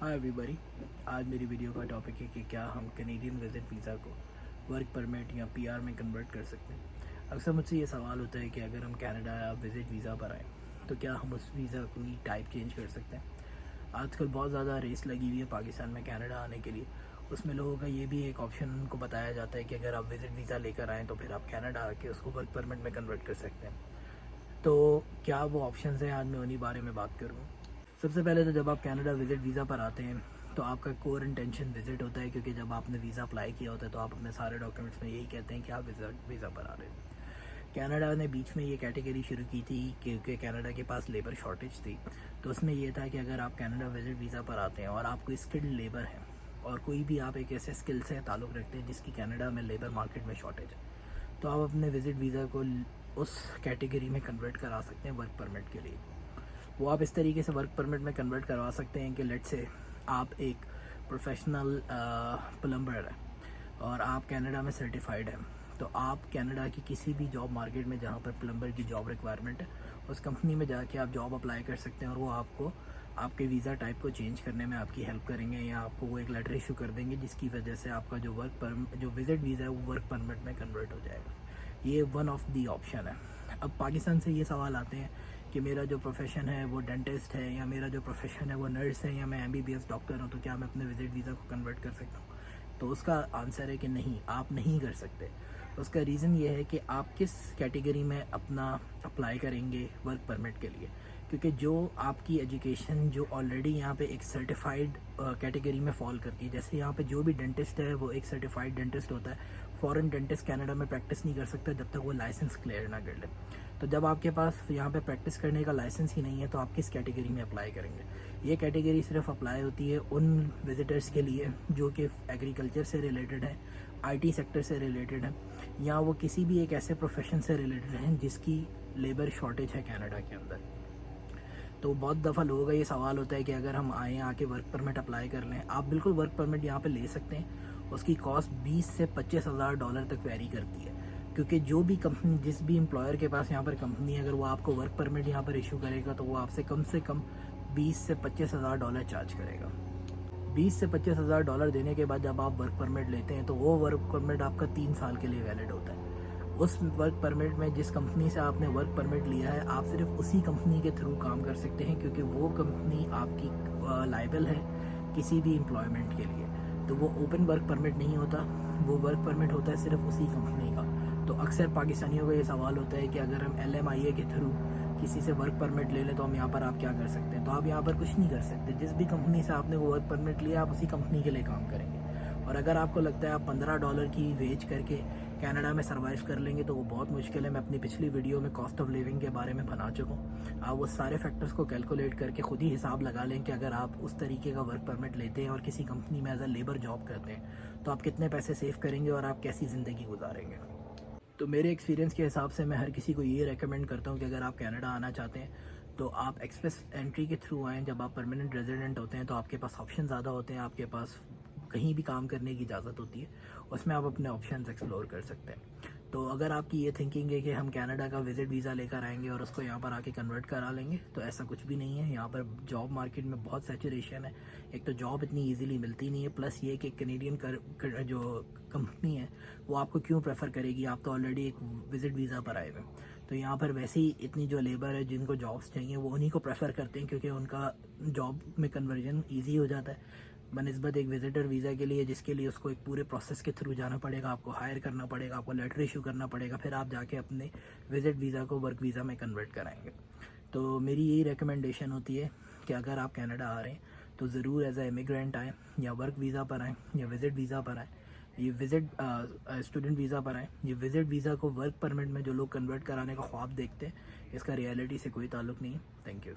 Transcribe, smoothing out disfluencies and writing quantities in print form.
Hi everybody. आज मेरी video का टॉपिक है कि क्या हम कैनेडियन विजिट वीज़ा को वर्क परमिट या पीआर में कन्वर्ट कर सकते हैं। अक्सर मुझसे ये सवाल होता है कि अगर हम कनाडा या विजिट वीज़ा पर आएँ तो क्या हम उस वीज़ा की टाइप चेंज कर सकते हैं। आजकल बहुत ज़्यादा रेस लगी हुई है पाकिस्तान में कनाडा आने के लिए। उसमें लोगों का ये भी एक ऑप्शन उनको बताया जाता है कि अगर आप विजिट वीज़ा लेकर आएँ तो फिर आप कनाडा आके उसको वर्क परमिट में कन्वर्ट कर सकते हैं। तो क्या वो ऑप्शन हैं, आज मैं उन्हीं बारे में बात करूँगा। सबसे पहले तो जब आप कनाडा विज़िट वीज़ा पर आते हैं तो आपका कोर इंटेंशन विज़िट होता है, क्योंकि जब आपने वीज़ा अप्लाई किया होता है तो आप अपने सारे डॉक्यूमेंट्स में यही कहते हैं कि आप विज़िट वीज़ा पर आ रहे हैं। कनाडा ने बीच में ये कैटेगरी शुरू की थी क्योंकि कनाडा के पास लेबर शॉर्टेज थी। तो उसमें ये था कि अगर आप कनाडा विज़िट वीज़ा पर आते हैं और आप कोई स्किल्ड लेबर हैं और कोई भी आप एक ऐसे स्किल से ताल्लुक़ रखते हैं जिसकी कनाडा में लेबर मार्केट में शॉर्टेज है, तो आप अपने विज़िट वीज़ा को उस कैटेगरी में कन्वर्ट करा सकते हैं वर्क परमिट के लिए। वो आप इस तरीके से वर्क परमिट में कन्वर्ट करवा सकते हैं कि लेट से आप एक प्रोफेशनल प्लम्बर हैं और आप कनाडा में सर्टिफाइड हैं, तो आप कनाडा की किसी भी जॉब मार्केट में जहाँ पर प्लम्बर की जॉब रिक्वायरमेंट है उस कंपनी में जाके आप जॉब अप्लाई कर सकते हैं और वो आपको आपके वीज़ा टाइप को चेंज करने में आपकी हेल्प करेंगे या आपको वो एक लेटर इशू कर देंगे जिसकी वजह से आपका जो विज़िट वीज़ा है वो वर्क परमिट में कन्वर्ट हो जाएगा। ये वन ऑफ दी ऑप्शन है। अब पाकिस्तान से ये सवाल आते हैं कि मेरा जो प्रोफेशन है वो डेंटिस्ट है या मेरा जो प्रोफेशन है वो नर्स है या मैं एमबीबीएस डॉक्टर हूँ, तो क्या मैं अपने विजिट वीज़ा को कन्वर्ट कर सकता हूँ? तो उसका आंसर है कि नहीं, आप नहीं कर सकते। उसका रीज़न ये है कि आप किस कैटेगरी में अपना अप्लाई करेंगे वर्क परमिट के लिए, क्योंकि जो आपकी एजुकेशन जो ऑलरेडी यहाँ पे एक सर्टिफाइड कैटेगरी में फॉल करती है, जैसे यहाँ पे जो भी डेंटिस्ट है वो एक सर्टिफाइड डेंटिस्ट होता है। फॉरेन डेंटिस्ट कनाडा में प्रैक्टिस नहीं कर सकता जब तक वो लाइसेंस क्लियर ना कर ले। तो जब आपके पास यहाँ पे प्रैक्टिस करने का लाइसेंस ही नहीं है तो आप किस कैटेगरी में अप्लाई करेंगे? ये कैटेगरी सिर्फ अप्लाई होती है उन विजिटर्स के लिए जो कि एग्रीकल्चर से रिलेटेड है, आईटी सेक्टर से रिलेटेड है, या वो किसी भी एक ऐसे प्रोफेशन से रिलेटेड हैं जिसकी लेबर शॉर्टेज है कनाडा के अंदर। तो बहुत दफ़ा लोगों का ये सवाल होता है कि अगर हम आएँ आके वर्क परमिट अप्लाई कर लें, आप बिल्कुल वर्क परमिट यहाँ पे ले सकते हैं। उसकी कॉस्ट 20 से 25,000 डॉलर तक वेरी करती है, क्योंकि जो भी कंपनी, जिस भी एम्प्लॉयर के पास यहाँ पर कंपनी है, अगर वो आपको वर्क परमिट यहाँ पर इशू करेगा तो वो आपसे कम 20 से 25,000 डॉलर चार्ज करेगा। 20 से 25,000 डॉलर देने के बाद जब आप वर्क परमिट लेते हैं तो वो वर्क परमिट आपका 3 साल के लिए वैलिड होता है। उस वर्क परमिट में जिस कंपनी से आपने वर्क परमिट लिया है, आप सिर्फ उसी कंपनी के थ्रू काम कर सकते हैं, क्योंकि वो कंपनी आपकी लायबल है किसी भी एम्प्लॉयमेंट के लिए। तो वो ओपन वर्क परमिट नहीं होता, वो वर्क परमिट होता है सिर्फ उसी कंपनी का। तो अक्सर पाकिस्तानियों का ये सवाल होता है कि अगर हम LMIA के थ्रू किसी से वर्क परमिट ले लें तो हम यहाँ पर आप क्या कर सकते हैं? तो आप यहाँ पर कुछ नहीं कर सकते। जिस भी कंपनी से आपने वो वर्क परमिट लिया, आप उसी कंपनी के लिए काम करेंगे। और अगर आपको लगता है आप $15 की वेज करके कनाडा में सर्वाइव कर लेंगे तो वो बहुत मुश्किल है। मैं अपनी पिछली वीडियो में कॉस्ट ऑफ लिविंग के बारे में बना चुका हूँ। आप वो सारे फैक्टर्स को कैलकुलेट करके खुद ही हिसाब लगा लें कि अगर आप उस तरीके का वर्क परमिट लेते हैं और किसी कंपनी में एज अ लेबर जॉब करते हैं तो आप कितने पैसे सेव करेंगे और आप कैसी ज़िंदगी गुजारेंगे। तो मेरे एक्सपीरियंस के हिसाब से मैं हर किसी को ये रेकमेंड करता हूँ कि अगर आप कनाडा आना चाहते हैं तो आप एक्सप्रेस एंट्री के थ्रू आएँ। जब आप परमानेंट रेजिडेंट होते हैं तो आपके पास ऑप्शन ज़्यादा होते हैं, आपके पास कहीं भी काम करने की इजाज़त होती है, उसमें आप अपने ऑप्शंस एक्सप्लोर कर सकते हैं। तो अगर आपकी ये थिंकिंग है कि हम कनाडा का विजिट वीज़ा लेकर आएंगे और उसको यहाँ पर आके कन्वर्ट करा लेंगे, तो ऐसा कुछ भी नहीं है। यहाँ पर जॉब मार्केट में बहुत सैचुरेशन है। एक तो जॉब इतनी इजीली मिलती नहीं है, प्लस ये कि कैनेडियन जो कंपनी है वो आपको क्यों प्रेफर करेगी? आप तो ऑलरेडी एक विजिट वीज़ा पर आए हुए हैं। तो यहाँ पर वैसे ही इतनी जो लेबर है जिनको जॉब्स चाहिए वो उन्हीं को प्रेफर करते हैं, क्योंकि उनका जॉब में कन्वर्जन ईजी हो जाता है बनस्बत एक विजिटर वीज़ा के लिए, जिसके लिए उसको एक पूरे प्रोसेस के थ्रू जाना पड़ेगा। आपको हायर करना पड़ेगा, आपको लेटर इशू करना पड़ेगा, फिर आप जाके अपने विजिट वीज़ा को वर्क वीज़ा में कन्वर्ट कराएंगे। तो मेरी यही रिकमेंडेशन होती है कि अगर आप कनाडा आ रहे हैं तो ज़रूर एज ए इमिग्रेंट आएँ, या वर्क वीज़ा पर आएँ, या विज़िट वीज़ा पर आएँ, ये विज़िट स्टूडेंट वीज़ा पर आएँ। ये विज़िट वीज़ा को वर्क परमिट में जो लोग कन्वर्ट कराने का ख्वाब देखते हैं, इसका रियलिटी से कोई ताल्लुक़ नहीं है। Thank you.